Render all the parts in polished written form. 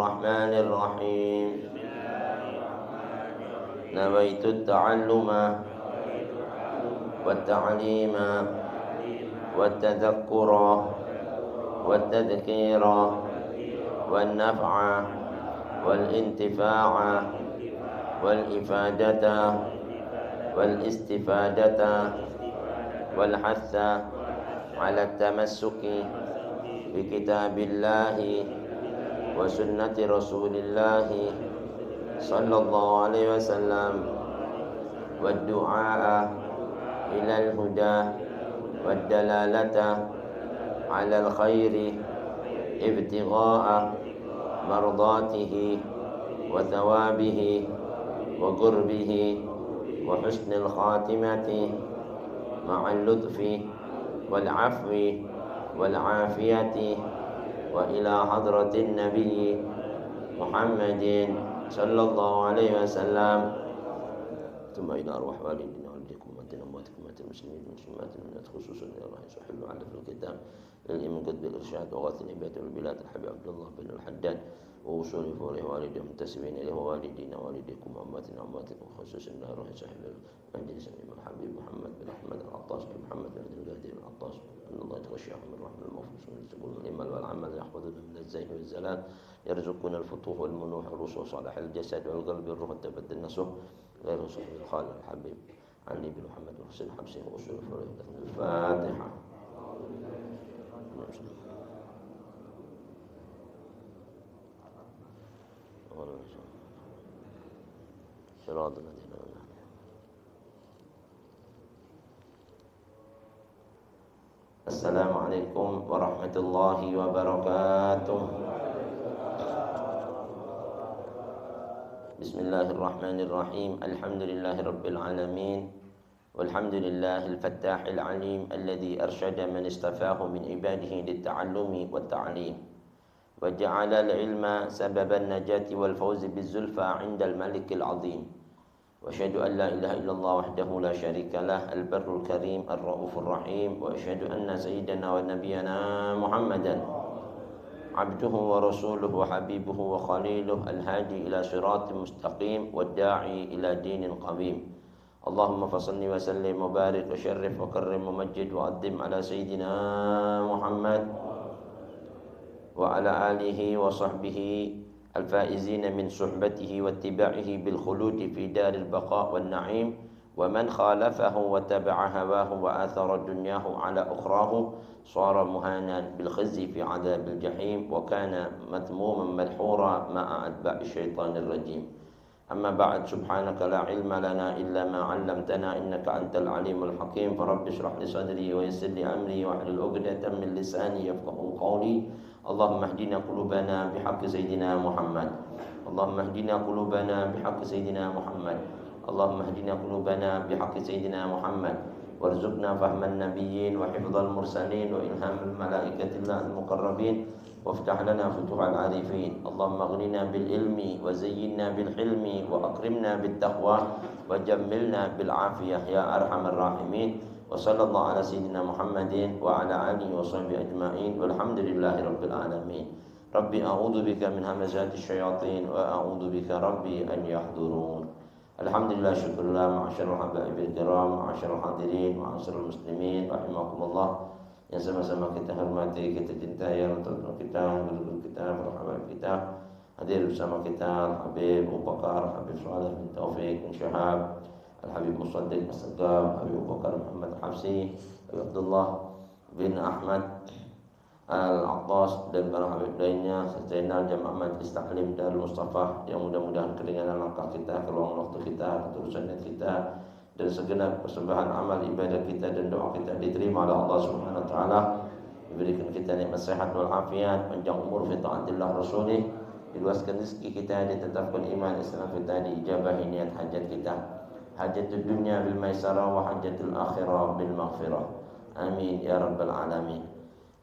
الرحمن الرحيم نويت التعلم والتعليم والتذكر والتذكير والنفع والانتفاع والإفادة والاستفادة والحث على التمسك بكتاب الله وسنة رسول الله صلى الله عليه وسلم والدعاء إلى الهدى والدلالة على الخير ابتغاء مرضاته وثوابه وقربه وحسن الخاتمة مع اللطف والعفو والعافية وإلى حضرة النبي محمد صلى الله عليه وسلم ثم إلى أرواح والدينا والديكم وأنتم أمواتكم وأنتم المسلمين والمسلمات المؤمنات خصوصا إلى الله يصحب على في الكتاب للإمام قد بالإرشاد وغاث العباد والبلاد الحبيب عبد الله بن الحداد ووصول فوله والديه منتسبين إليه ووالدينا ووالديكم وأمواتنا وأمواتكم خصوصا إلى الله يصحب المهدي سليم الحبيب محمد بن أحمد العطاس بن محمد بن عبد القادر العطاس أن الله يتغشاهم من رحمة المغفور يرزقون الإيمان والعمل يحفظنا من الزيغ والزلال يرزقنا الفتوح والمنوح والرسل وصالح الجسد والقلب والروح والتبدل النصوح غير صحيح الخالق الحبيب علي بن محمد وحسين حمسين وأصول الفاتحة صراط الذين أنعمت السلام عليكم ورحمة الله وبركاته. بسم الله الرحمن الرحيم الحمد لله رب العالمين والحمد لله الفتاح العليم الذي أرشد من اصطفاه من عباده للتعلم والتعليم وجعل العلم سبب النجاة والفوز بالزلفى عند الملك العظيم وأشهد أن لا إله إلا الله وحده لا شريك له البر الكريم الرؤوف الرحيم وأشهد أن سيدنا ونبينا محمدا عبده ورسوله وحبيبه وخليله الهادي إلى صراط مستقيم والداعي إلى دين قويم اللهم فصل وسلم وبارك وشرف وكرم ومجد وقدم على سيدنا محمد وعلى آله وصحبه الفائزين من صحبته واتباعه بالخلود في دار البقاء والنعيم ومن خالفه وتبع هواه وآثر دنياه على أخراه صار مهانا بالخزي في عذاب الجحيم وكان مذموما مدحورا مع أتباع الشيطان الرجيم. أما بعد سبحانك لا علم لنا إلا ما علمتنا إنك أنت العليم الحكيم فرب اشرح لي صدري ويسر لي أمري واحلل عقدة من لساني يفقهوا قولي اللهم اهدنا قلوبنا بحق سيدنا محمد اللهم اهدنا قلوبنا بحق سيدنا محمد اللهم اهدنا قلوبنا بحق سيدنا محمد وارزقنا فهم النبيين وحفظ المرسلين وإلهام الملائكة الله المقربين وافتح لنا فتوح العارفين اللهم اغننا بالعلم وزينا بالحلم وأكرمنا بالتقوى وجملنا بالعافية يا أرحم الراحمين وصلى الله على سيدنا محمد وعلى آله وصحبه أجمعين والحمد لله رب العالمين. ربي أعوذ بك من همزات الشياطين وأعوذ بك ربي أن يحضرون. Alhamdulillah syukurlah ma'asyarul haba'ibil kiram ma'asyarul hadirin ma'asyarul muslimin rahimakumullah yang sama-sama kita hormati, kita cintai untuk kita, guru kita, para habaib kita hadir bersama kita Al-Habib Abu Bakar, Habib Saleh bin Taufik bin Syahab, Al-Habib Musaddiq As-Sagaf, Habib Abu Bakar Muhammad Hafsi, Habib Abdullah bin Ahmad Al-Attas dan para habib lainnya sejainal jamaah majlis taklim Darul Mustafa yang mudah-mudahan keringanan langkah kita, keluang waktu kita, keterusan kita dan segenap persembahan amal ibadah kita dan doa kita diterima oleh Allah Subhanahu wa taala, diberikan kita nikmat sehat wal afiat, panjang umur fi taatillah rasulih, diluaskan rezeki kita, ditetapkan iman Islam kita, diijabahi niat hajat kita, hajatul dunya bil maisarah wa hajatul akhirah bil maghfirah. Amin ya rabbal alamin.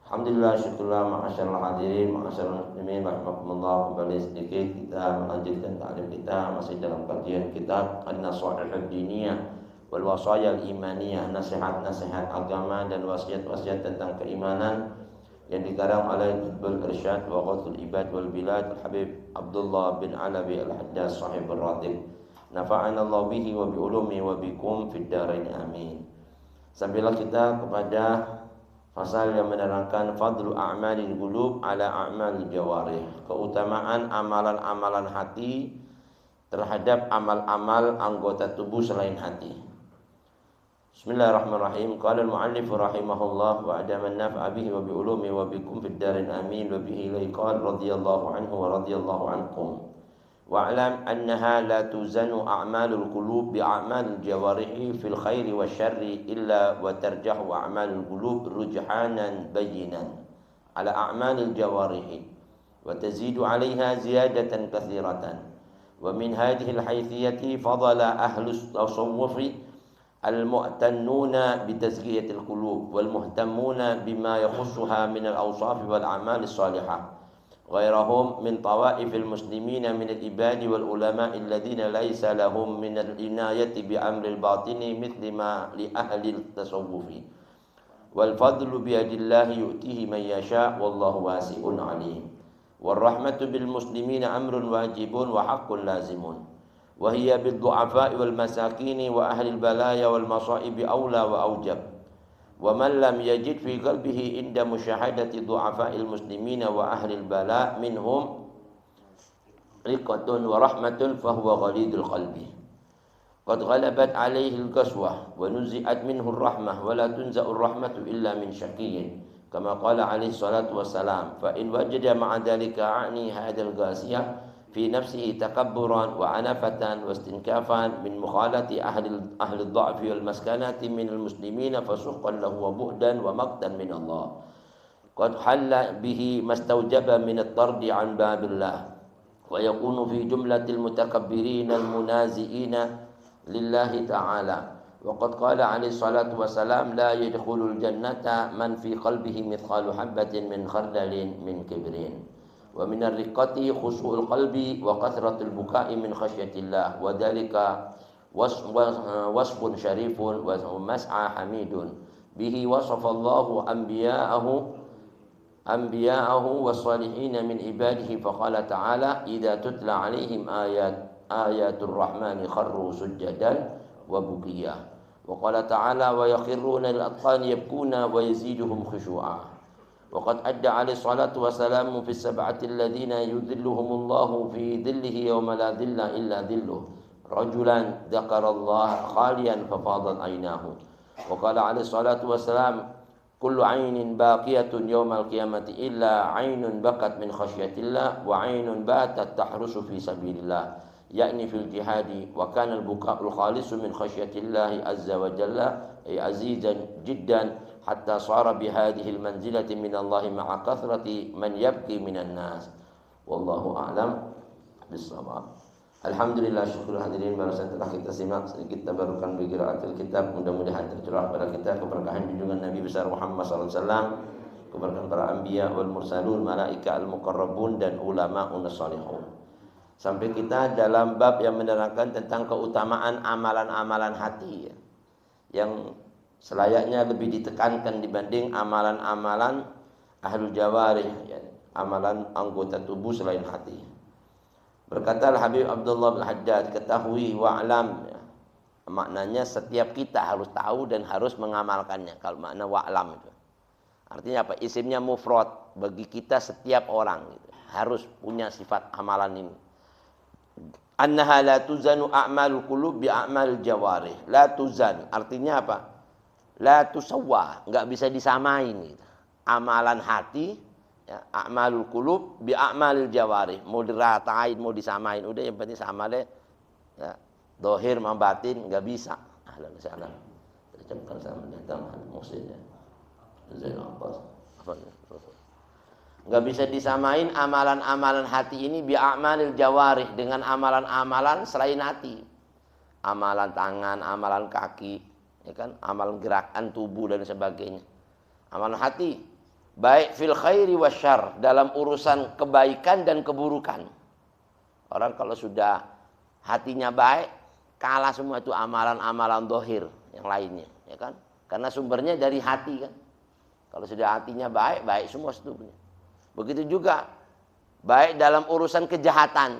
Alhamdulillah syukurlah ma'asyarul hadirin ma'asyarul muslimin rahimakumullah. Kembali sedikit kita melanjutkan ta'lim kita masih dalam kajian kitab An-Nasaih ad-Diniyah wal Wasaya al-Imaniyah, nasihat-nasihat agama dan wasiat-wasiat tentang keimanan yang dikarang oleh Hizbul Irsyad wa Ghathul Ibad wal Bilad Habib Abdullah bin Alawi Al-Haddad Sahibul Ratib. Nafa'ana Allah bihi wa bi ulumi wa bikum fid dharain amin. Sampailah kita kepada pasal yang menerangkan fadlu a'malil qulub ala a'malil jawarih, keutamaan amalan-amalan hati terhadap amal-amal anggota tubuh selain hati. Bismillahirrahmanirrahim. Qala al-mu'allif rahimahullah wa adama an-naf'a bihi wa bi ulumi wa bikum fid darin amin wa bihi laqad radhiyallahu anhu wa radhiyallahu ankum. Wa'lam annaha la tuzanu a'malul qulub bi a'malil jawarihi fil khairi wasyarri illa wa tarjahu a'malul qulub rujhanan bayyinan ala a'malil jawarihi wa tazidu 'alayha ziyadatan katsiratan. Wa min hadhihi al-haythiyati fadala ahlus tasawwuf المؤتنون بتزكية القلوب والمهتمون بما يخصها من الأوصاف والأعمال الصالحة غيرهم من طوائف المسلمين من العباد والعلماء الذين ليس لهم من العناية بأمر الباطن مثل ما لأهل التصوف والفضل بيد الله يؤتيه من يشاء والله واسع عليم والرحمة بالمسلمين أمر واجب وحق لازم وهي بالضعفاء والمساكين وأهل البلايا والمصائب أولى وأوجب ومن لم يجد في قلبه عند مشاهدة ضعفاء المسلمين وأهل البلاء منهم رقة ورحمة فهو غليظ القلب قد غلبت عليه القسوة ونزعت منه الرحمة ولا تنزع الرحمة إلا من شقي كما قال عليه الصلاة والسلام فإن وجد مع ذلك أعني هذا القاسية في نفسه تكبرا وعنفة واستنكافا من مخالة أهل الضعف والمسكنة من المسلمين فسحقا له وبعدا ومقتا من الله قد حل به ما استوجب من الطرد عن باب الله ويكون في جملة المتكبرين المنازئين لله تعالى وقد قال عليه الصلاة والسلام لا يدخل الجنة من في قلبه مثقال حبة من خردل من كبر ومن الرقة خشوع القلب وكثرة البكاء من خشية الله وذلك وصف شريف ومسعى حميد به وصف الله أنبياءه والصالحين من عباده فقال تعالى إذا تتلى عليهم آيات الرحمن خروا سجدا وبكيا وقال تعالى ويخرون للأذقان يبكون ويزيدهم خشوعا وقد أدى عليه الصلاة والسلام في السبعة الذين يذلهم الله في ظله يوم لا ظل إلا ظله رجلا ذكر الله خاليا ففاضت عيناه وقال عليه الصلاة والسلام كل عين باقية يوم القيامة إلا عين بكت من خشية الله وعين باتت تحرس في سبيل الله يعني في الجهاد وكان البكاء الخالص من خشية الله عز وجل أي عزيزا جدا حتى صار بهذه المنزلة من الله مع كثرة من يبكي من الناس والله أعلم بالصواب. Alhamdulillah, syukur hadirin barusan telah kita simak sedikit tabarukan biqiraatil kitab, mudah-mudahan tercurah pada kita keberkahan junjungan Nabi besar Muhammad SAW, keberkahan para anbiya wal mursalun, malaika al muqarrabun dan ulama salihun. Sampai kita dalam bab yang menerangkan tentang keutamaan amalan-amalan hati yang selayaknya lebih ditekankan dibanding amalan-amalan ahlul jawarih, amalan anggota tubuh selain hati. Berkata Habib Abdullah bin Haddad, ketahui wa'lam, maknanya setiap kita harus tahu dan harus mengamalkannya. Kalau makna wa'lam itu artinya apa? Isimnya mufrad, bagi kita setiap orang gitu, harus punya sifat amalan ini. Annaha la tuzanu a'malul qulub bi a'malil jawarih. La tuzan artinya apa? La tusawwa, enggak bisa disamain gitu. Amalan hati, ya, a'malul qulub bi a'malil jawarih, mau diratain mau disamain, udah yang penting sama deh, ya, dohir sama batin nggak bisa. Ahlan wa sahlan, terucapkan sama datang muhsinnya Zainal Abbas, nggak bisa disamain amalan-amalan hati ini bi a'malil jawarih dengan amalan-amalan selain hati, amalan tangan, amalan kaki, ya kan, amalan gerakan tubuh dan sebagainya. Amalan hati baik fil khairi wasyarr, dalam urusan kebaikan dan keburukan. Orang kalau sudah hatinya baik, kalah semua itu amalan-amalan dohir yang lainnya, ya kan? Karena sumbernya dari hati kan. Kalau sudah hatinya baik, baik semua tubuhnya. Begitu juga baik dalam urusan kejahatan.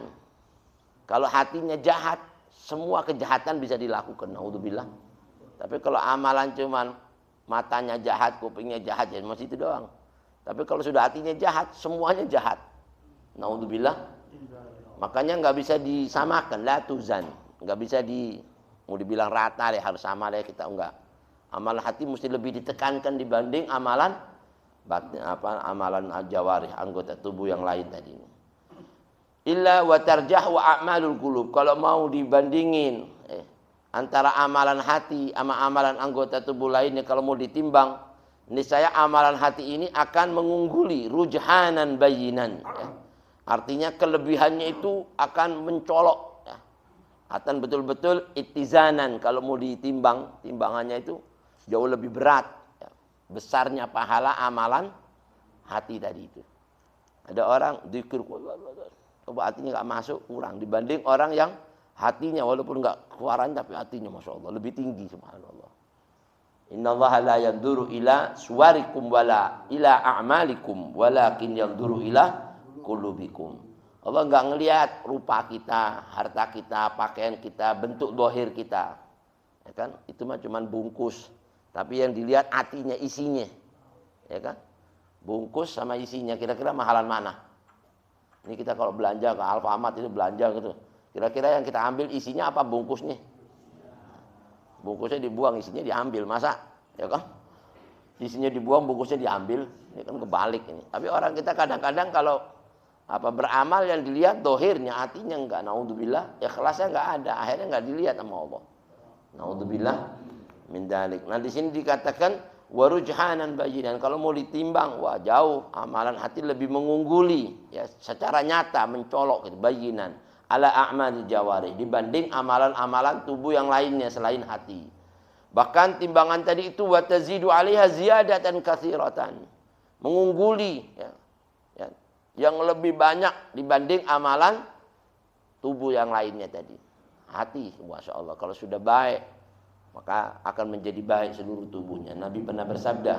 Kalau hatinya jahat, semua kejahatan bisa dilakukan. Naudzubillah. Tapi kalau amalan cuman matanya jahat, kupingnya jahat, ya masih itu doang. Tapi kalau sudah hatinya jahat, semuanya jahat. Naudzubillah. Makanya nggak bisa disamakan, la tuzan. Nggak bisa mau dibilang rata deh, harus sama deh, kita enggak. Amalan hati mesti lebih ditekankan dibanding amalan batin, amalan jawarih, anggota tubuh yang lain tadi. Illa wa tarjah wa a'malul qulub. Kalau mau dibandingin antara amalan hati sama amalan anggota tubuh lainnya, kalau mau ditimbang, niscaya amalan hati ini akan mengungguli rujhanan bayinan. Ya. Artinya kelebihannya itu akan mencolok. Ya. Akan betul-betul ittizanan. Kalau mau ditimbang, timbangannya itu jauh lebih berat. Ya. Besarnya pahala amalan hati tadi itu. Ada orang dzikir, hatinya nggak masuk, kurang dibanding orang yang hatinya walaupun nggak keluaran tapi hatinya masya Allah lebih tinggi, subhanallah. Innallaha la yanzuru ila suwarikum wala ila a'malikum walakin yanzuru ila qulubikum. Allah nggak ngelihat rupa kita, harta kita, pakaian kita, bentuk zahir kita, ya kan? Itu mah cuman bungkus. Tapi yang dilihat hatinya, isinya, ya kan? Bungkus sama isinya, kira-kira mahalan mana? Ini kita kalau belanja ke Alfamart itu belanja gitu. Kira-kira yang kita ambil isinya apa, bungkusnya? Bungkusnya dibuang, isinya diambil. Masa? Ya kan? Isinya dibuang, bungkusnya diambil. Ini kan kebalik ini. Tapi orang kita kadang-kadang kalau beramal yang dilihat dohirnya, hatinya enggak. Naudzubillah. Ikhlasnya enggak ada. Akhirnya enggak dilihat sama Allah. Naudzubillah min dzalik. Nah di sini dikatakan warujhanan bayinan. Kalau mau ditimbang, wah jauh. Amalan hati lebih mengungguli. Ya, secara nyata mencolok gitu, bayinan. Ala a'mal jawarih, dibanding amalan-amalan tubuh yang lainnya selain hati. Bahkan timbangan tadi itu wa tazidu 'alaiha ziyadatan katsiratan. Mengungguli ya, yang lebih banyak dibanding amalan tubuh yang lainnya tadi. Hati, Masya Allah, kalau sudah baik maka akan menjadi baik seluruh tubuhnya. Nabi pernah bersabda,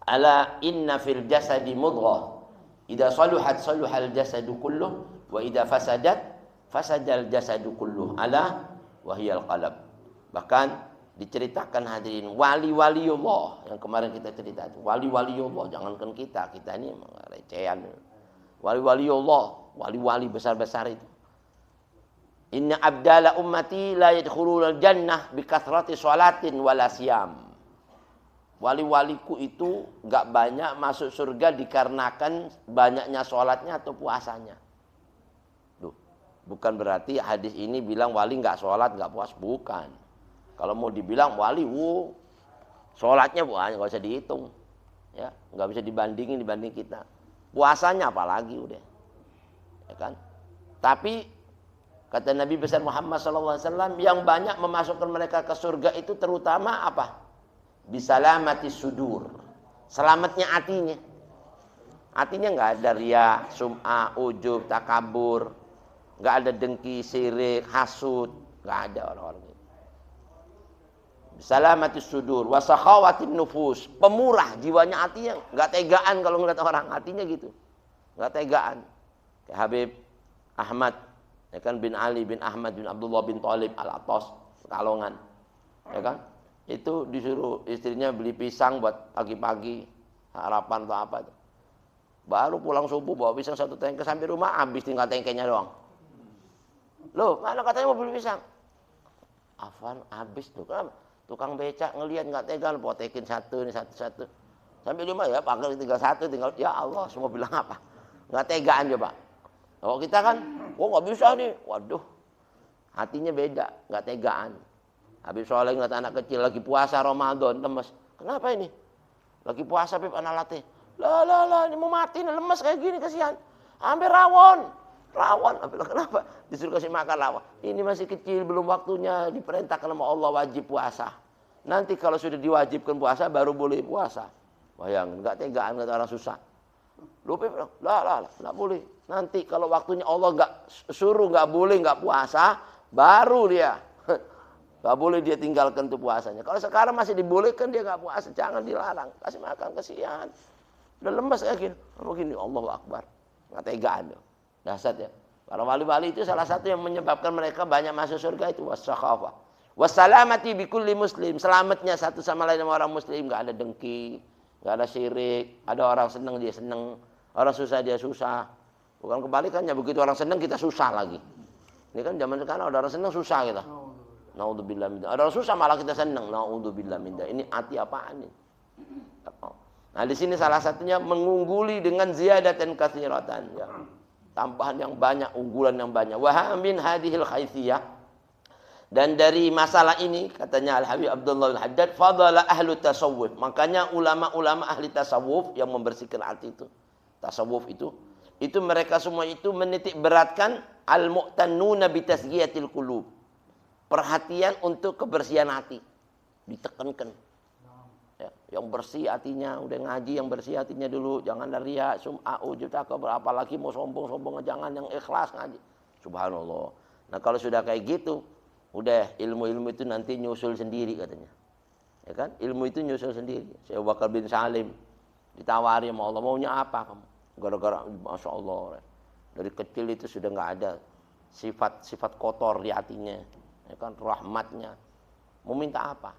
ala inna fil jasadi mudghah, idza saluhat saluhal jasadu kulluh, wa idza fasadat fasadal jasadu kulluh, ala wahiyal qalb. Bahkan diceritakan hadirin wali-waliullah yang kemarin kita cerita itu, wali-waliullah, jangankan kita ini recehan. Wali-waliullah, wali-wali besar-besar itu. Inna abdala ummati la yadkhulul jannah bi kathrati sholatin wala siyam. Wali-waliku itu enggak banyak masuk surga dikarenakan banyaknya sholatnya atau puasanya. Duh, bukan berarti hadis ini bilang wali enggak sholat, enggak puas, bukan. Kalau mau dibilang wali, sholatnya banyak, enggak usah dihitung. Ya, enggak bisa dibanding kita. Puasanya apalagi udah. Ya kan? Tapi kata Nabi besar Muhammad SAW, yang banyak memasukkan mereka ke surga itu terutama apa? Bisalamati sudur. Selamatnya hatinya. Hatinya nggak ada riya, sum'ah, ujub, takabur. Nggak ada dengki, sirik, hasud. Nggak ada orang-orang itu. Bisalamati sudur. Wasakhawatin nufus. Pemurah jiwanya hatinya. Nggak tegaan kalau ngeliat orang. Hatinya gitu. Nggak tegaan. Kayak Habib Ahmad. Ya kan, bin Ali bin Ahmad bin Abdullah bin Thalib Al-Atas, Pekalongan. Ya kan? Itu disuruh istrinya beli pisang buat pagi-pagi, harapan atau apa itu. Baru pulang subuh bawa pisang 1 tengkek sampai rumah habis tinggal tengkeknya doang. Loh, mana katanya mau beli pisang? Afwan, habis tuh. Kenapa? Tukang becak ngelihat enggak tega, potekin satu ini satu-satu. Sampai rumah ya, panggil tinggal satu, tinggal ya Allah, semua bilang apa? Enggak tegaan coba. Kalau kita kan, nggak bisa nih, waduh, hatinya beda, nggak tegaan. Habib Soleh ngeliat anak kecil lagi puasa Ramadan, lemes. Kenapa ini? Lagi puasa Habib anak latih. Lah, ini mau mati nih, lemes kayak gini, kasihan. Hampir rawon. Kenapa? Disuruh kasih makan rawon. Ini masih kecil, belum waktunya diperintahkan sama Allah wajib puasa. Nanti kalau sudah diwajibkan puasa, baru boleh puasa. Bayangin, nggak tegaan, nggak orang susah. Lupa, nggak boleh. Nanti kalau waktunya Allah nggak suruh, nggak boleh, nggak puasa, baru dia Gak boleh dia tinggalkan tuh puasanya. Kalau sekarang masih dibolehkan dia gak puasa, jangan dilarang. Kasih makan, kasihan. Udah lemas kayak gini. Begini, Allahu Akbar. Gak tegaan. Dasar ya. Para wali-wali itu salah satu yang menyebabkan mereka banyak masuk surga itu wassakhafah. Wassalamati bikulli muslim. Selamatnya satu sama lain sama orang muslim. Gak ada dengki, gak ada syirik. Ada orang senang dia senang. Orang susah dia susah. Bukan kebalikannya, begitu orang senang kita susah lagi. Ini kan zaman sekarang ada orang senang susah kita. Naudzubillah min dzalik. Ada orang susah malah kita senang. Naudzubillah min dzalik. Ini hati apaan ini? Nah, di sini salah satunya mengungguli dengan ziyadatan katsiratan ya. Tambahan yang banyak, unggulan yang banyak. Wa min hadhil khaitsiyah. Dan dari masalah ini katanya Al-Habib Abdullah Al-Haddad, fadala ahlu tasawuf. Makanya ulama-ulama ahli tasawuf yang membersihkan hati itu. Tasawuf itu mereka semua itu menitik beratkan al-mu'tannuna bi tasgiyatil qulub. Perhatian untuk kebersihan hati. Ditekankan. Ya, yang bersih hatinya, udah ngaji yang bersih hatinya dulu, jangan dari riya, sum'a, ujub, takabur, apalagi mau sombong-sombong, jangan yang ikhlas ngaji. Subhanallah. Nah, kalau sudah kayak gitu, udah ilmu-ilmu itu nanti nyusul sendiri katanya. Ya kan? Ilmu itu nyusul sendiri. Syekh Abu Bakar bin Salim ditawari sama Allah, maunya apa kamu? Gara-gara Masya Allah. Dari kecil itu sudah nggak ada sifat kotor di hatinya. Ya kan? Rahmatnya. Mau minta apa?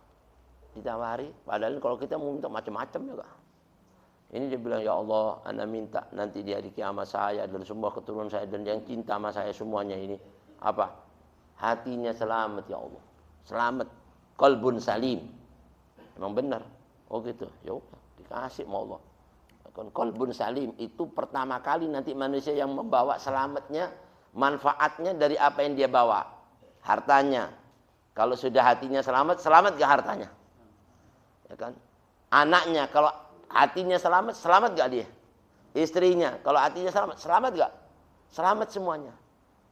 Ditawari, padahal kalau kita mau minta macam-macam juga. Ini dia bilang, ya Allah, Anda minta nanti di hari kiamat saya dan semua keturunan saya dan yang cinta sama saya semuanya ini apa? Hatinya selamat ya Allah. Selamat, qalbun salim. Memang benar. Oh gitu. Ya udah, dikasih sama Allah. Qalbun salim itu pertama kali nanti manusia yang membawa selamatnya, manfaatnya dari apa yang dia bawa. Hartanya. Kalau sudah hatinya selamat, selamat gak hartanya? Ya kan? Anaknya kalau hatinya selamat, selamat gak dia? Istrinya kalau hatinya selamat, selamat gak? Selamat semuanya.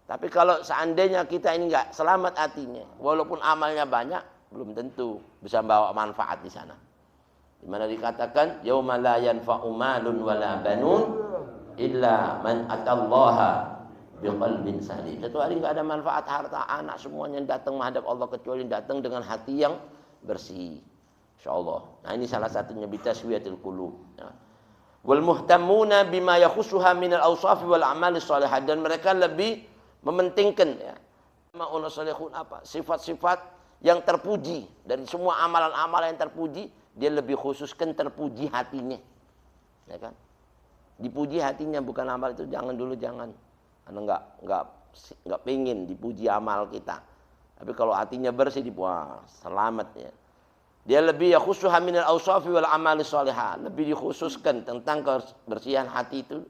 Tapi kalau seandainya kita ini gak selamat hatinya, walaupun amalnya banyak, belum tentu bisa bawa manfaat di sana. Di mana dikatakan yauma la yanfa'u malun wala banun illa man atallaha biqalbin salim. Satu hari enggak ada manfaat harta, anak semuanya datang menghadap Allah kecuali datang dengan hati yang bersih. Insyaallah. Nah, ini salah satunya bitaswiyatil qulub. Ya. Wal muhtammuna bima yakhussuha minal awsaf wal a'malis shalihah, dan mereka lebih mementingkan ya. Ma'una salihun apa? Sifat-sifat yang terpuji dari semua amalan-amalan yang terpuji, dia lebih khususkan terpuji hatinya. Ya kan? Dipuji hatinya bukan amal itu, jangan dulu jangan. Karena enggak pengin dipuji amal kita. Tapi kalau hatinya bersih, wah, selamat ya. Dia lebih yakhusuha minal awsafi wal amali shalihah, lebih dikhususkan tentang kebersihan hati itu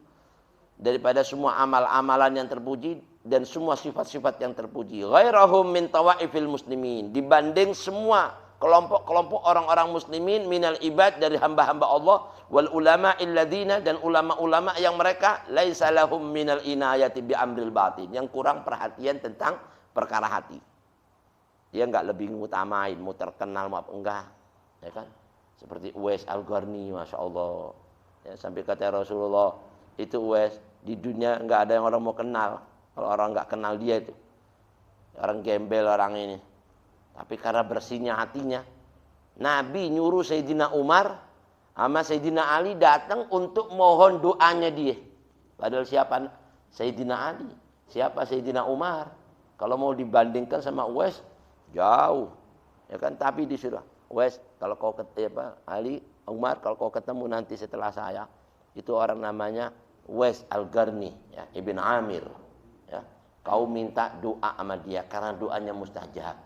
daripada semua amal-amalan yang terpuji dan semua sifat-sifat yang terpuji. Ghairahum min tawaifil muslimin, dibanding semua kelompok-kelompok orang-orang muslimin minal ibad, dari hamba-hamba Allah, wal ulama illadzina, dan ulama-ulama yang mereka laisa lahum minal inayati bi amril batin, yang kurang perhatian tentang perkara hati. Dia enggak lebih ngutamain mau terkenal mau apa, enggak, ya kan? Seperti Uwais Al-Qarni, Masya Allah ya, sampai kata Rasulullah itu Uwais di dunia enggak ada yang orang mau kenal kalau orang enggak kenal dia, itu orang gembel orang ini. Tapi karena bersihnya hatinya, Nabi nyuruh Sayyidina Umar sama Sayyidina Ali datang untuk mohon doanya dia. Padahal siapa Sayyidina Ali, siapa Sayyidina Umar? Kalau mau dibandingkan sama Uwais, jauh, ya kan? Tapi disuruh, Uwais, kalau kau Ali, Umar, kalau kau ketemu nanti setelah saya, itu orang namanya Uwais Al-Qarni, ya, Ibn Amir, ya. Kau minta doa sama dia karena doanya mustajab.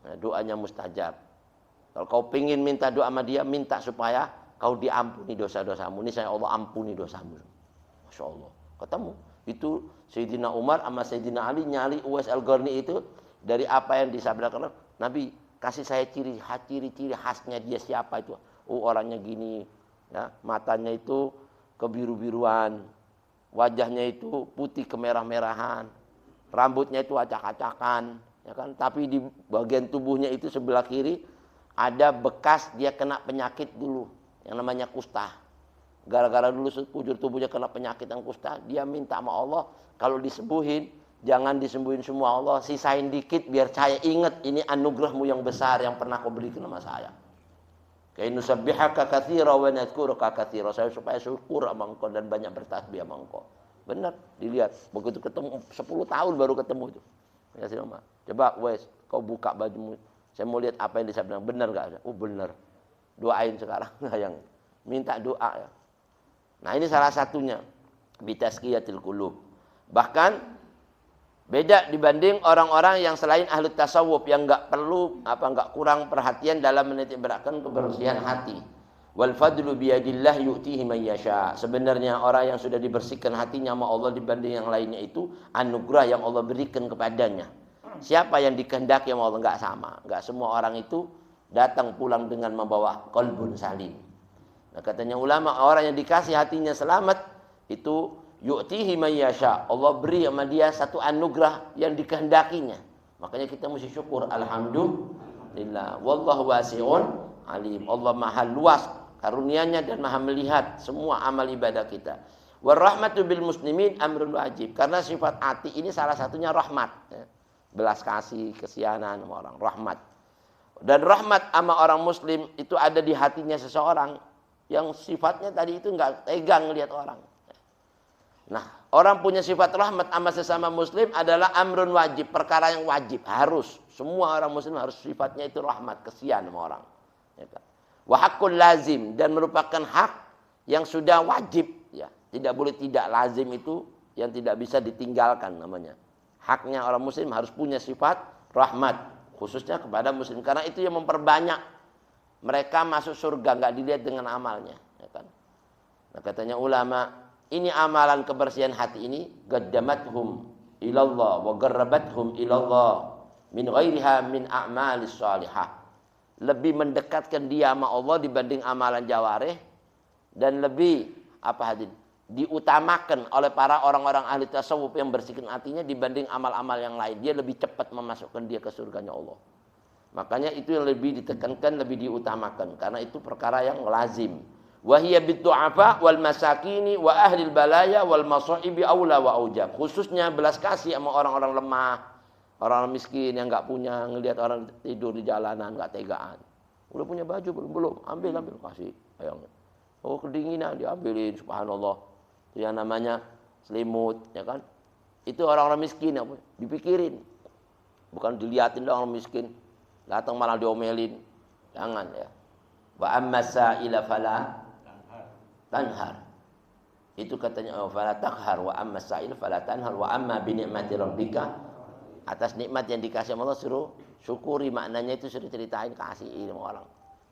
Nah, doanya mustajab. Kalau kau pingin minta doa sama dia, minta supaya kau diampuni dosa-dosamu. Ini saya Allah ampuni dosamu. Masya Allah. Ketemu. Itu Sayyidina Umar sama Sayyidina Ali nyali Uwais Al-Qarni itu. Dari apa yang disabdakan Nabi, kasih saya ciri-ciri khasnya dia siapa itu. Oh, orangnya gini, ya, matanya itu kebiru-biruan, wajahnya itu putih kemerah-merahan, rambutnya itu acak-acakan, ya kan? Tapi di bagian tubuhnya itu sebelah kiri ada bekas dia kena penyakit dulu yang namanya kusta. Gara-gara dulu sekujur tubuhnya kena penyakit yang kusta, dia minta sama Allah kalau disembuhin Jangan disembuhin semua Allah, sisain dikit biar saya ingat ini anugerahmu yang besar yang pernah kau berikan sama saya. Kain nusabbihaka katsira wa nadhkuruka katsira. Saya supaya syukur sama engkau dan banyak bertasbih sama engkau. Benar, dilihat. Begitu ketemu 10 tahun baru ketemu itu. Ya sih, Mama. Coba wes, kau buka bajumu. Saya mau lihat apa yang disabdakan. Benar enggak? Oh, benar. Doain sekarang yang minta doa ya. Nah, ini salah satunya bitazkiyatil qulub. Bahkan beda dibanding orang-orang yang selain ahli tasawuf yang enggak perlu enggak kurang perhatian dalam menitik beratkan kebersihan hati. Wal fadlu biyadillah yu'tihi man yasha. Sebenarnya orang yang sudah dibersihkan hatinya sama Allah dibanding yang lainnya itu anugerah yang Allah berikan kepadanya. Siapa yang dikehendaki sama Allah enggak sama. Enggak semua orang itu datang pulang dengan membawa qalbun salim. Nah, katanya ulama orang yang dikasih hatinya selamat itu yu'tihi man yasha. Allah beri sama dia satu anugerah yang dikehendakinya. Makanya kita mesti syukur. Alhamdulillah. Wallahu wasi'un alim. Allah maha luas karunia-Nya dan maha melihat semua amal ibadah kita. Warahmatu bil muslimin amrun wajib. Karena sifat hati ini salah satunya rahmat. Belas kasih, kesianan sama orang. Rahmat. Dan rahmat sama orang muslim itu ada di hatinya seseorang yang sifatnya tadi itu enggak tegang lihat orang. Nah, orang punya sifat rahmat sama sesama muslim adalah amrun wajib, perkara yang wajib, harus. Semua orang muslim harus sifatnya itu rahmat, kesian sama orang. Ya kan? Wa haqqul lazim, dan merupakan hak yang sudah wajib, ya. Tidak boleh tidak, lazim itu yang tidak bisa ditinggalkan namanya. Haknya orang muslim harus punya sifat rahmat, khususnya kepada muslim, karena itu yang memperbanyak mereka masuk surga, enggak dilihat dengan amalnya, ya kan? Nah, katanya ulama, ini amalan kebersihan hati ini qaddamathum ilallah wa qarrabathum ilallah min ghairiha min a'malis salihah. Lebih mendekatkan dia sama Allah dibanding amalan jawarih, dan lebih diutamakan oleh para orang-orang ahli tasawuf yang bersihkan hatinya dibanding amal-amal yang lain. Dia lebih cepat memasukkan dia ke surganya Allah. Makanya itu yang lebih ditekankan, lebih diutamakan, karena itu perkara yang lazim. Wahiyya bid-du'afa wal masakini wa ahlil balaya wal masaibi aula wa aujab. Khususnya belas kasih sama orang-orang lemah, orang miskin yang enggak punya, ngelihat orang tidur di jalanan enggak tegaan. Udah punya baju belum? Ambil kasih. Ayo. Oh, kedinginan diambilin, subhanallah. Itu yang namanya selimut, ya kan? Itu orang-orang miskin apa? Dipikirin. Bukan dilihatin dong orang miskin. Datang malah diomelin. Jangan ya. Wa amma sa'ila fala tanhar. Itu katanya fala takhar wa amma sa'il fala tanhar wa amma bi ni'mati rabbika. Atas nikmat yang dikasih Allah suruh syukuri, maknanya itu suruh ceritain, kasih sama orang.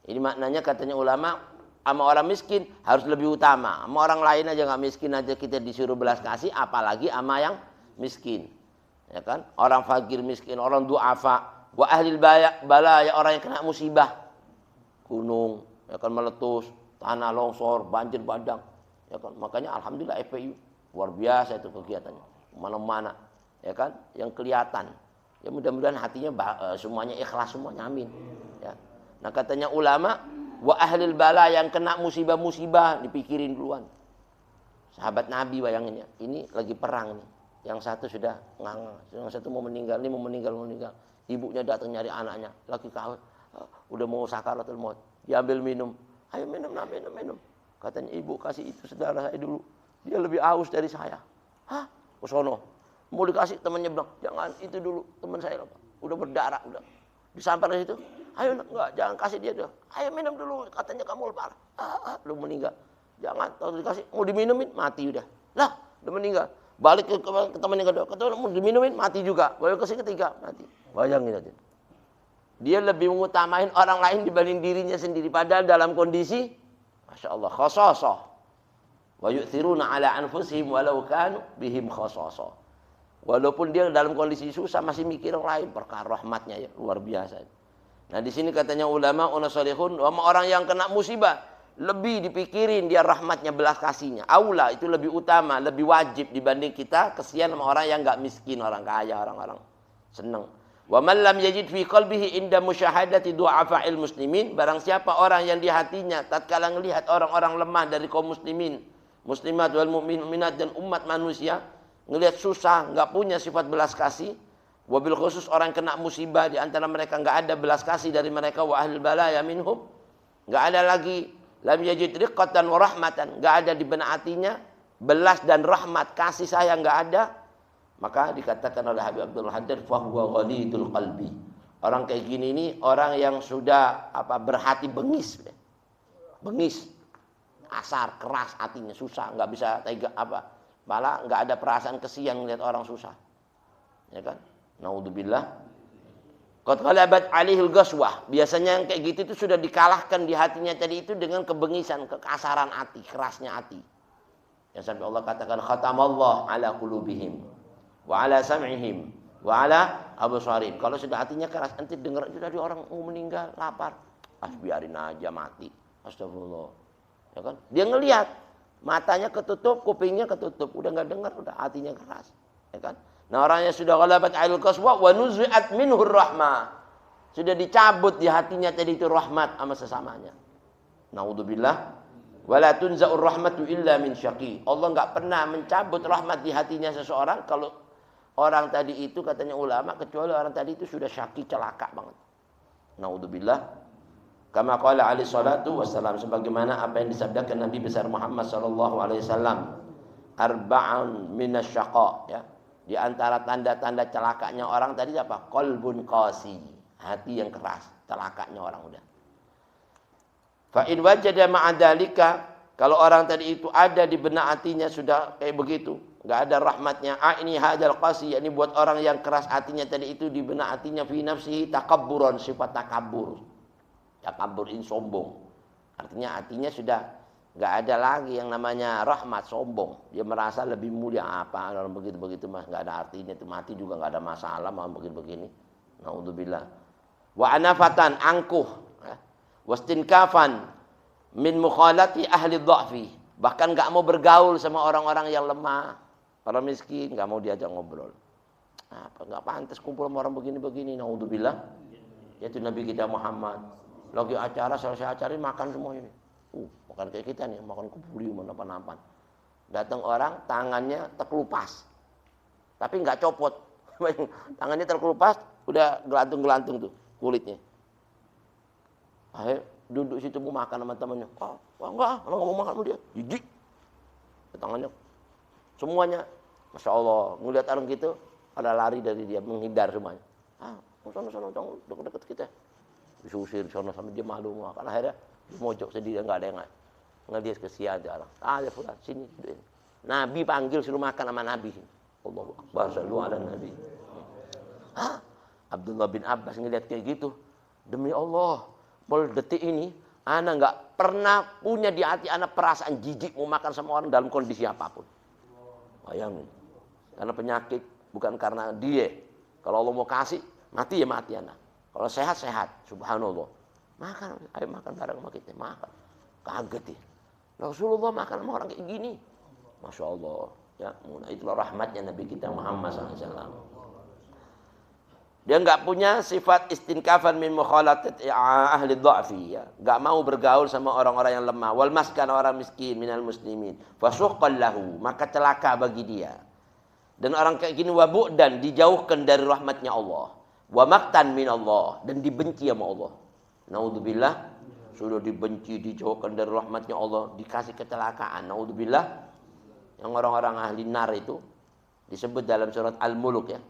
Ini maknanya katanya ulama, sama orang miskin harus lebih utama. Sama orang lain aja enggak miskin aja kita disuruh belas kasih, apalagi sama yang miskin. Ya kan? Orang fakir miskin, orang du'afa, wa ahlil balaya, orang yang kena musibah. Gunung ya kan meletus, tanah longsor, banjir bandang, ya kan. Makanya alhamdulillah FPU luar biasa itu kegiatannya, mana-mana, ya kan, yang kelihatan. Ya mudah-mudahan hatinya semuanya ikhlas semuanya, amin. Ya. Nah katanya ulama, wa ahlil bala, yang kena musibah-musibah dipikirin duluan. Sahabat Nabi bayangin ya, ini lagi perang nih, yang satu sudah ngangang, yang satu mau meninggal, ini mau meninggal. Ibunya datang nyari anaknya, lagi kawin. Udah mau sakaratul maut, diambil minum, ayo minum. Katanya ibu kasih itu saudara saya dulu, dia lebih aus dari saya. Hah? Kesono mau dikasih, temannya bilang jangan, itu dulu teman saya udah berdarah, udah disampar ke situ. Ayo enggak, jangan kasih dia dulu, ayo minum dulu, katanya kamu lebar, lu meninggal, jangan. Kalau dikasih mau diminumin mati udah meninggal. Balik ke teman yang kedua, kata mau diminumin mati juga, balik ke ketiga mati. Bayangin aja. Dia lebih mengutamain orang lain dibanding dirinya sendiri. Padahal dalam kondisi, Masya Allah, khasasah. Wa yu'thiruna ala anfusihim walau kanu bihim khasasah. Walaupun dia dalam kondisi susah masih mikir orang lain. Perkara rahmatnya ya, luar biasa. Nah di sini katanya ulama, unasalihun, orang yang kena musibah, lebih dipikirin dia rahmatnya, belas kasihnya. Aula, itu lebih utama, lebih wajib dibanding kita kesian sama orang yang enggak miskin, orang kaya, orang-orang senang. Wa man lam yajid fi qalbihi inda musyahadati du'afa'il muslimin, barang siapa orang yang di hatinya tatkala melihat orang-orang lemah dari kaum muslimin, muslimat wal mu'minat dan umat manusia, ngelihat susah, nggak punya sifat belas kasih. Wabil khusus orang kena musibah di antara mereka nggak ada belas kasih dari mereka, wa ahlul balaya minhum. Nggak ada lagi lam yajid riqqatan wa rahmatan, nggak ada di benak hatinya belas dan rahmat, kasih sayang nggak ada. Maka dikatakan oleh Habib Abdul Haddad fahuwa ghalidul qalbi. Orang kayak gini ini orang yang sudah berhati bengis. Bengis. Asar, keras hatinya, susah, nggak bisa tega malah nggak ada perasaan kesian melihat orang susah. Ya kan? Naudzubillah. Qad ghalabat alaihil ghaswah. Biasanya yang kayak gitu itu sudah dikalahkan di hatinya tadi itu dengan kebengisan, kekasaran hati, kerasnya hati. Yang sampai Allah katakan khatamallahu ala qulubihim wa ala sam'ihim wa ala absarihim. Kalau sudah hatinya keras, nanti dengar sudah ada orang mau meninggal, lapar. Biarin aja mati. Astagfirullah. Ya kan? Dia ngelihat matanya ketutup, kupingnya ketutup, udah nggak dengar, udah hatinya keras. Ya kan? Nah, orangnya sudah ghalabat alil qaswa wa nuzi'at minhur rahmah. Sudah dicabut di hatinya tadi itu rahmat sama sesamanya. Naudzubillah. Wala tunza'ur rahmatu illa min syaqi. Allah enggak pernah mencabut rahmat di hatinya seseorang kalau orang tadi itu katanya ulama kecuali orang tadi itu sudah syaqi, celaka banget. Naudzubillah. Kama qala alaihi salatu wassalam, sebagaimana apa yang disabdakan Nabi besar Muhammad sallallahu alaihi wasallam, arba'un minasyaqa, ya. Di antara tanda-tanda celakanya orang tadi apa? Qalbun qasi, hati yang keras, celakanya orang udah. Fa in wajada ma'adzalika, kalau orang tadi itu ada di benak hatinya sudah kayak begitu, enggak ada rahmatnya. Ini hadzal qasi, yakni buat orang yang keras hatinya tadi itu di benak hatinya fi nafsihi takabburan, sifat takabur. Takabur ini sombong. Artinya hatinya sudah nggak ada lagi yang namanya rahmat, sombong. Dia merasa lebih mulia apa orang begitu-begitu mas, nggak ada artinya, itu mati juga nggak ada masalah mau begini-begini. Naudzubillah. Wa anafatan, angkuh, wastinkafan min mukhalati ahli dha'fi. Bahkan nggak mau bergaul sama orang-orang yang lemah, orang miskin, nggak mau diajak ngobrol. Apa nggak pantas kumpul sama orang begini-begini. Naudzubillah. Yaitu Nabi kita Muhammad. Lagi acara, selesai acara makan semua ini. Bukan kayak kita nih, makan kebuli, apa-apa. Datang orang, tangannya terkelupas. Tapi nggak copot. Tangannya terkelupas, udah gelantung-gelantung tuh kulitnya. Akhirnya duduk situ mau makan sama temannya. Enggak, kalau nggak mau makan sama dia. Jijik. Tangannya. Semuanya. Masya Allah. Ngeliat orang gitu, pada lari dari dia, menghindar semuanya. Sono, deket-deket kita. Disusir sono sampai dia malu makan. Akhirnya di mojok sendiri, nggak ada yang ngelihat kesian aja orang. Ya fulan sini. Nabi panggil suruh makan sama Nabi. Allahu Akbar, sallu ala Nabi. Abdullah bin Abbas ngelihat kayak gitu. Demi Allah, mulai detik ini ana nggak pernah punya di hati ana perasaan jijik mau makan sama orang dalam kondisi apapun. Bayangin. Karena penyakit, bukan karena dia. Kalau Allah mau kasih, mati ya mati ana. Kalau sehat-sehat, subhanallah. Makan, ayo makan bareng sama kita, makan. Kaget ya. Rasulullah makan sama orang kayak gini. Masya Allah. Ya, itulah rahmatnya Nabi kita Muhammad SAW. Dia nggak punya sifat istinkafan min mukhalatat ahli dha'fi, ya. Nggak mau bergaul sama orang-orang yang lemah. Wal maskan, orang miskin minal muslimin. Fasuqqan lahu, maka celaka bagi dia. Dan orang kayak gini wabu dan dijauhkan dari rahmatnya Allah. Wa maktan min Allah, dan dibenci sama Allah. Naudzubillah, sudah dibenci, dijauhkan dari rahmatnya Allah, dikasih kecelakaan. Naudzubillah. Yang orang-orang ahli nar itu disebut dalam surat Al-Mulk, ya.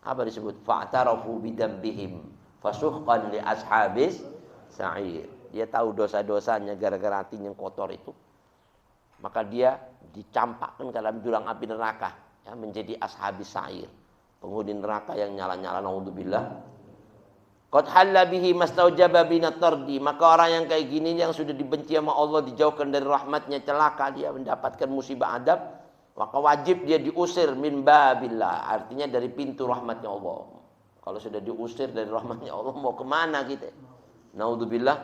Apa disebut? Fa'tarafu bidambihim fasuhqan li ashabis sa'ir. Dia tahu dosa-dosanya gara-gara hatinya yang kotor itu. Maka dia dicampakkan ke dalam jurang api neraka, ya, menjadi ashabis sa'ir. Penghuni neraka yang nyala-nyala, naudzubillah. Qad halla bihi mastaujaba binat tardi. Maka orang yang kayak gini yang sudah dibenci sama Allah, dijauhkan dari rahmatnya, celaka dia mendapatkan musibah adab, maka wajib dia diusir min babillah, artinya dari pintu rahmatnya Allah. Kalau sudah diusir dari rahmatnya Allah, mau kemana kita? Naudzubillah.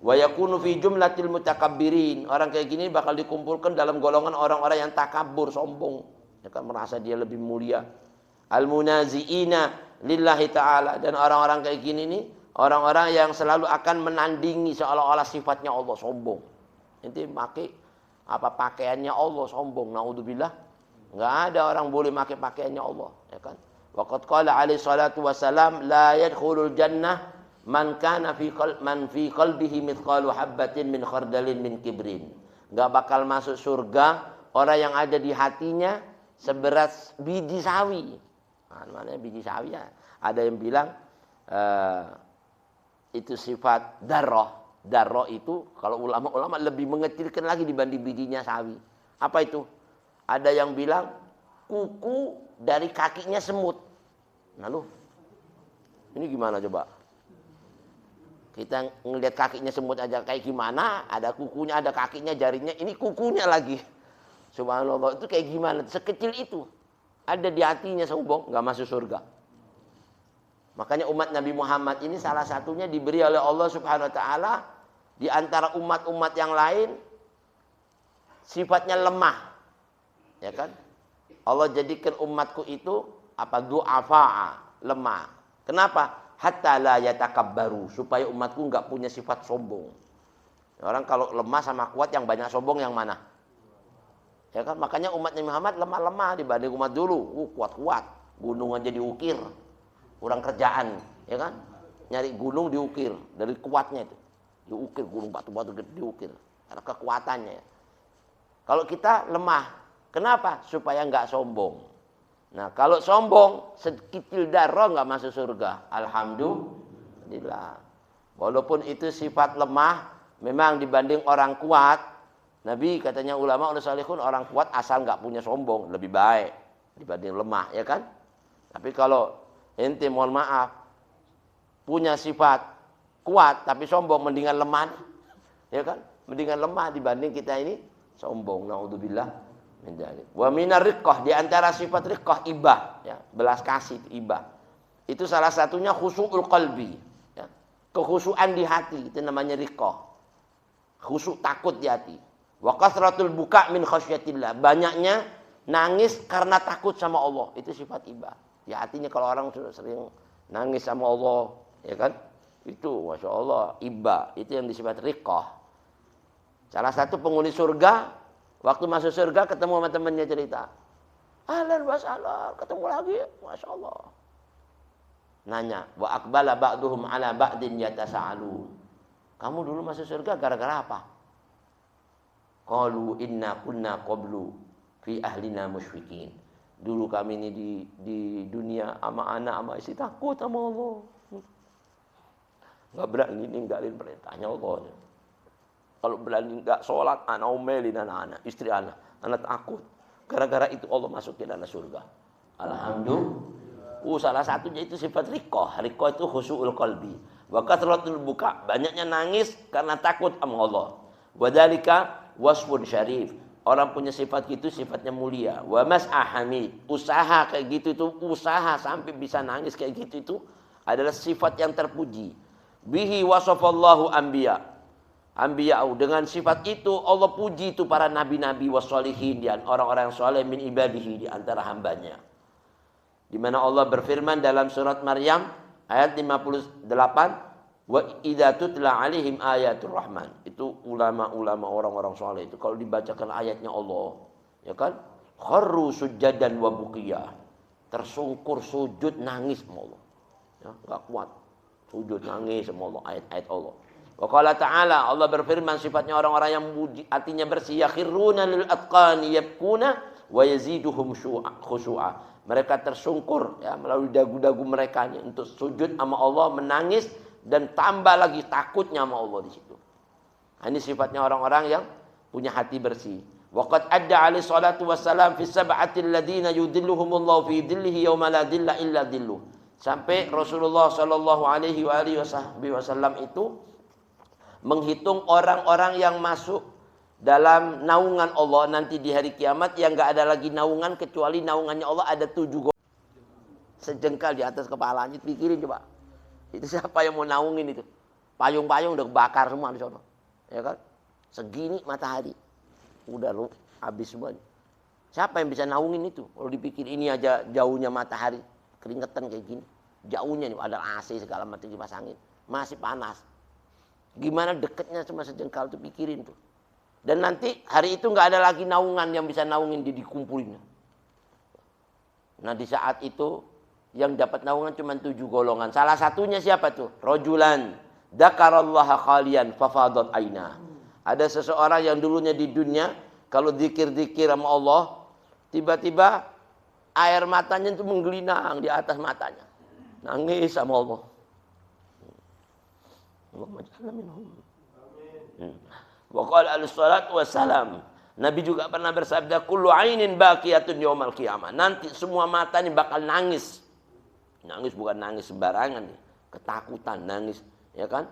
Wa yakunu fi jumlatil mutakabbirin. Orang kayak gini bakal dikumpulkan dalam golongan orang-orang yang takabur, sombong. Ya kan, merasa dia lebih mulia. Al-munazi'ina lillahi ta'ala. Dan orang-orang kayak gini nih, orang-orang yang selalu akan menandingi seolah-olah sifatnya Allah, sombong. Nanti pakai apa pakaiannya Allah, sombong. Naudzubillah. Enggak ada orang boleh pakai pakaiannya Allah, ya kan? Waqad qala alaihi salatu wassalam la yadkhulul jannah man kana fi qalbihi mithqalu habbatin min khardalin min kibrin. Enggak bakal masuk surga orang yang ada di hatinya seberat biji sawi. Nah, namanya biji sawi ya. Ada yang bilang itu sifat darrah. Darrah itu kalau ulama-ulama lebih mengecilkan lagi dibanding bijinya sawi. Apa itu? Ada yang bilang kuku dari kakinya semut. Lalu ini gimana coba? Kita ngelihat kakinya semut aja kayak gimana? Ada kukunya, ada kakinya, jarinya. Ini kukunya lagi. Subhanallah, itu kayak gimana? Sekecil itu. Ada di hatinya sombong, nggak masuk surga. Makanya umat Nabi Muhammad ini salah satunya diberi oleh Allah Subhanahu wa taala di antara umat-umat yang lain sifatnya lemah. Ya kan? Allah jadikan umatku itu du'afa'a, lemah. Kenapa? Hatta la yatakabbaru, supaya umatku enggak punya sifat sombong. Orang kalau lemah sama kuat yang banyak sombong yang mana? Ya kan? Makanya umat Nabi Muhammad lemah-lemah dibanding umat dulu. Kuat-kuat, gunung aja diukir. Kurang kerjaan, ya kan? Nyari gunung diukir dari kuatnya itu. Diukir gunung batu-batu diukir. Karena kekuatannya. Kalau kita lemah, kenapa? Supaya enggak sombong. Nah, kalau sombong, sekecil darah enggak masuk surga. Alhamdulillah. Walaupun itu sifat lemah, memang dibanding orang kuat, Nabi katanya ulama salihun orang kuat asal enggak punya sombong lebih baik dibanding lemah, ya kan? Tapi kalau ente mohon maaf punya sifat kuat tapi sombong, mendingan lemah, ya kan? Mendingan lemah dibanding kita ini sombong. Naudzubillah min dzalik. Wa minar riqqah, di antara sifat riqqah ibah, ya, belas kasih ibah. Itu salah satunya khusyu'ul qalbi, ya. Kekhusyuan di hati itu namanya riqqah. Khusyuk takut di hati. Wa kasratul buka min khasyatillah, banyaknya nangis karena takut sama Allah, itu sifat ibah. Di hatinya kalau orang sudah sering nangis sama Allah, ya kan? Itu Masya Allah ibah, itu yang disifat riqqah. Salah satu penghuni surga, waktu masuk surga ketemu sama temannya cerita, ahlan wa sahlan, ketemu lagi, Masya Allah. Nanya, wa aqbala ba'duhum ala ba'din yatasa'alun. Kamu dulu masuk surga gara-gara apa? Qalu inna kunna qablu fi ahlina musyfiqin. Dulu kami ini di dunia sama anak sama istri takut sama Allah. Enggak berani ninggalin perintahnya Allah. Kalau berani enggak sholat, anak omelin anak-anak, istri anak takut. Gara-gara itu Allah masukin anak surga. Alhamdulillah. Salah satunya itu sifat riqqah. Riqqah itu khusyu'ul qalbi. Wa kathratul buka, banyaknya nangis karena takut sama Allah. Wa dzalika wasfun syarif. Orang punya sifat gitu sifatnya mulia. Wa mas'ah hamid. Usaha kayak gitu itu, usaha sampai bisa nangis kayak gitu itu adalah sifat yang terpuji. Bihi wasafallahu anbiya. Anbiya'u, dengan sifat itu Allah puji itu para nabi-nabi wassalihin, dan orang-orang yang saleh min ibadihi, di antara hambanya. Di mana Allah berfirman dalam surat Maryam ayat 58, wa idza tutla alaihim ayatul rahman. Itu ulama-ulama orang-orang saleh itu kalau dibacakan ayatnya Allah, ya kan? Kharru sujadan wa buqiyah. Tersungkur sujud nangis sama Allah. Ya, enggak kuat. Sujud nangis sama Allah, ayat-ayat Allah. Wa qala ta'ala, Allah berfirman sifatnya orang-orang yang hatinya bersih, yakhiruna lil atqani yabkuna wa yaziduhum khusyu'a. Mereka tersungkur, ya, melalui dagu-dagu mereka untuk sujud sama Allah, menangis dan tambah lagi takutnya sama Allah di situ. Ini sifatnya orang-orang yang punya hati bersih. Waqad adda alaihi salatu wassalam fi sab'atil ladzina yudhilluhumullahu fi dhillihi yauma la dhilla illa dhilluh. Sampai Rasulullah sallallahu alaihi wasallam itu menghitung orang-orang yang masuk dalam naungan Allah nanti di hari kiamat, yang enggak ada lagi naungan kecuali naungannya Allah, ada 7 sejengkal di atas kepalanya. Pikirin coba. Itu siapa yang mau naungin itu? Payung-payung udah bakar semua di sana. Ya kan? Segini matahari. Udah lu habis semua. Siapa yang bisa naungin itu? Kalau dipikir ini aja jauhnya matahari, keringetan kayak gini. Jauhnya nih ada AC segala macam dipasangin. Masih panas. Gimana dekatnya cuma sejengkal tuh, pikirin tuh. Dan nanti hari itu nggak ada lagi naungan yang bisa naungin dikumpulin. Nah di saat itu yang dapat naungan cuma 7 golongan. Salah satunya siapa tuh? Rajulan dzakarallaha khalian fafadat aina. Ada seseorang yang dulunya di dunia kalau zikir-zikir sama Allah, tiba-tiba air matanya itu menggelinang di atas matanya. Nangis sama Allah. Allahumma ja'alna minhum. Wa qala alaihissalatu wassalam. Nabi juga pernah bersabda, kullu ainin baqiyatun yaumal qiyamah. Nanti semua mata ini bakal nangis. Nangis bukan nangis sembarangan nih. Ketakutan nangis, ya kan?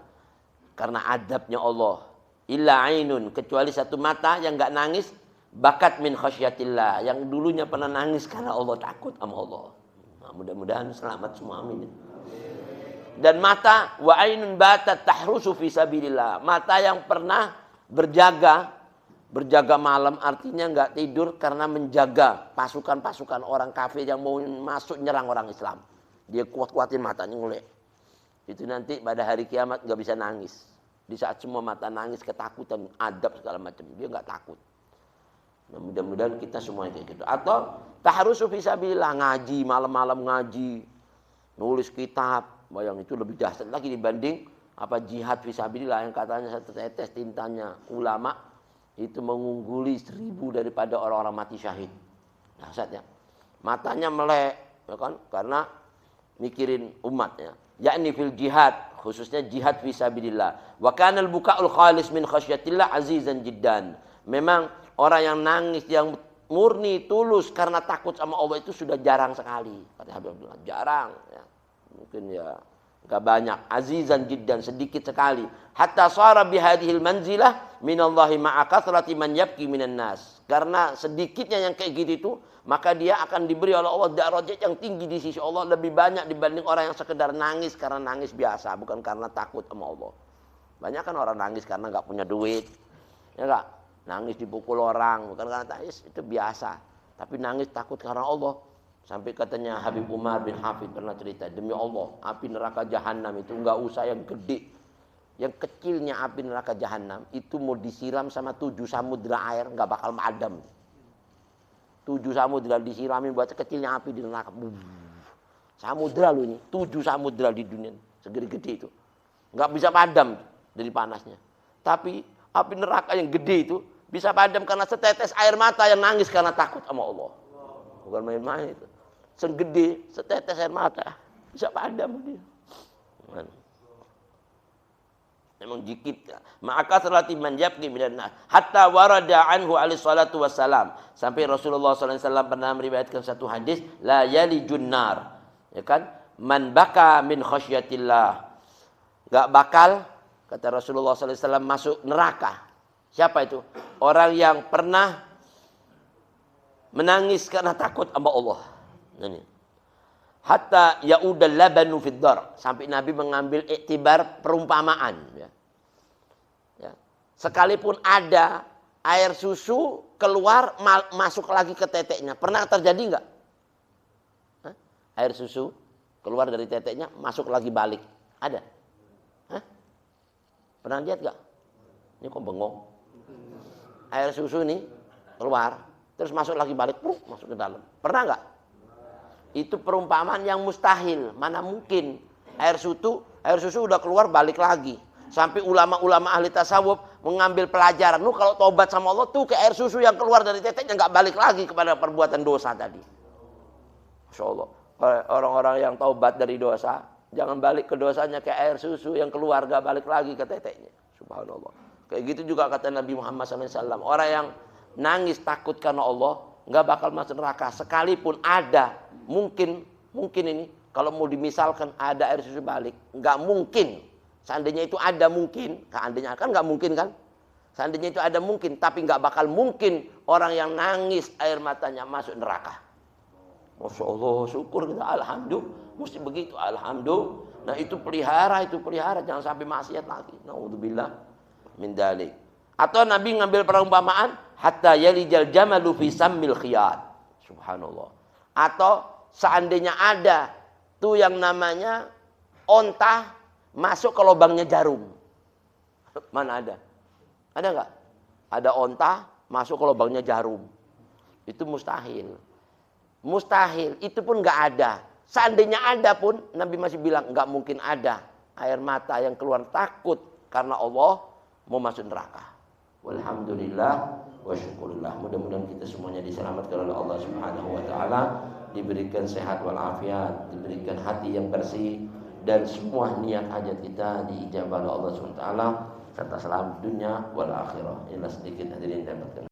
Karena adabnya Allah. Illa ainun, kecuali satu mata yang enggak nangis, bakat min khasyatillah, yang dulunya pernah nangis karena Allah takut sama Allah. Nah, mudah-mudahan selamat semua, amin. Dan mata wa ainun batat tahrusu fi sabilillah. Mata yang pernah berjaga malam, artinya enggak tidur karena menjaga pasukan-pasukan orang kafir yang mau masuk nyerang orang Islam. Dia kuat-kuatin matanya ngulek. Itu nanti pada hari kiamat enggak bisa nangis. Di saat semua mata nangis, ketakutan, adab segala macam, dia enggak takut. Nah, mudah-mudahan kita semua kayak gitu. Atau tahrusu fi sabilillah, ngaji, malam-malam ngaji, nulis kitab. Bayang itu lebih dahsyat lagi dibanding apa jihad fi sabilillah yang katanya satu tetes tintanya ulama itu mengungguli 1000 daripada orang-orang mati syahid. Dahsyat ya. Matanya melek, ya kan? Karena mikirin umatnya. Yakni fil jihad, khususnya jihad fi sabilillah. Wa kana al-buka'ul khalis min khasyatillah azizan jiddan. Memang orang yang nangis yang murni tulus karena takut sama Allah itu sudah jarang sekali. Kata Habib Abdullah, jarang ya. Mungkin ya enggak banyak, azizan jiddan, sedikit sekali. Hatta shara bihadhil manzilah minallahi ma'a kathrati man yabki minan nas. Karena sedikitnya yang kayak gitu itu, maka dia akan diberi oleh Allah darajat yang tinggi di sisi Allah lebih banyak dibanding orang yang sekedar nangis karena nangis biasa, bukan karena takut sama Allah. Banyak kan orang nangis karena enggak punya duit. Ya enggak? Nangis dipukul orang, bukan karena nangis, itu biasa. Tapi nangis takut karena Allah. Sampai katanya Habib Umar bin Hafid pernah cerita, demi Allah, api neraka jahanam itu enggak usah yang gede. Yang kecilnya api neraka jahanam itu mau disiram sama 7 samudra air enggak bakal padam. 7 samudra disiramin buat kecilnya api di neraka. Samudra lu ini, 7 samudra di dunia segede-gede itu. Enggak bisa padam dari panasnya. Tapi api neraka yang gede itu bisa padam karena setetes air mata yang nangis karena takut sama Allah. Bukan main-main itu. Segede setetes air mata bisa padam dia. Memang dikit. Maka salati man yabki minan nas hatta warada anhu alaihi salatu wassalam. Sampai Rasulullah sallallahu alaihi wasallam pernah meriwayatkan satu hadis, la yalijun nar. Ya kan? Man baka min khasyatillah. Enggak bakal, kata Rasulullah sallallahu alaihi wasallam, masuk neraka. Siapa itu? Orang yang pernah menangis karena takut sama Allah. Ini. Hatta yaudal labanu fid dar, sampai Nabi mengambil iktibar perumpamaan ya. Ya. Sekalipun ada air susu keluar masuk lagi ke teteknya. Pernah terjadi enggak? Hah? Air susu keluar dari teteknya masuk lagi balik. Ada? Hah? Pernah lihat enggak? Ini kok bengong. Air susu ini keluar terus masuk lagi balik, masuk ke dalam. Pernah enggak? Itu perumpamaan yang mustahil. Mana mungkin air susu udah keluar balik lagi. Sampai ulama-ulama ahli tasawuf mengambil pelajaran. Lu kalau tobat sama Allah tuh ke air susu yang keluar dari teteknya nggak balik lagi kepada perbuatan dosa tadi. Masya Allah. Orang-orang yang tobat dari dosa, jangan balik ke dosanya ke air susu yang keluar nggak balik lagi ke teteknya. Subhanallah. Kayak gitu juga kata Nabi Muhammad SAW. Orang yang nangis takut karena Allah nggak bakal masuk neraka. Sekalipun ada mungkin ini kalau mau dimisalkan ada air susu balik, nggak mungkin. Seandainya itu ada mungkin, seandainya kan nggak mungkin kan? Seandainya itu ada mungkin, tapi nggak bakal mungkin orang yang nangis air matanya masuk neraka. Masya Allah, syukur kita, alhamdulillah, mesti begitu, alhamdulillah. Nah itu pelihara, jangan sampai maksiat lagi. Naudzubillah min dzalik. Atau Nabi ngambil perumpamaan, hatta yalijal jamalu fi sammil khiyat. Subhanallah. Atau seandainya ada tuh yang namanya onta masuk ke lubangnya jarum. Mana ada? Ada enggak? Ada onta masuk ke lubangnya jarum. Itu mustahil. Mustahil, itu pun nggak ada. Seandainya ada pun, Nabi masih bilang nggak mungkin ada air mata yang keluar takut karena Allah mau masuk neraka. Walhamdulillah wa syukurillah. Mudah-mudahan kita semuanya diselamatkan oleh Allah Subhanahu wa taala, diberikan sehat walafiat, diberikan hati yang bersih, dan semua niat hajat kita diijabah oleh Allah Subhanahu wa taala serta selamat dunia wal akhirah. Inilah sedikit hadirin dapatkan.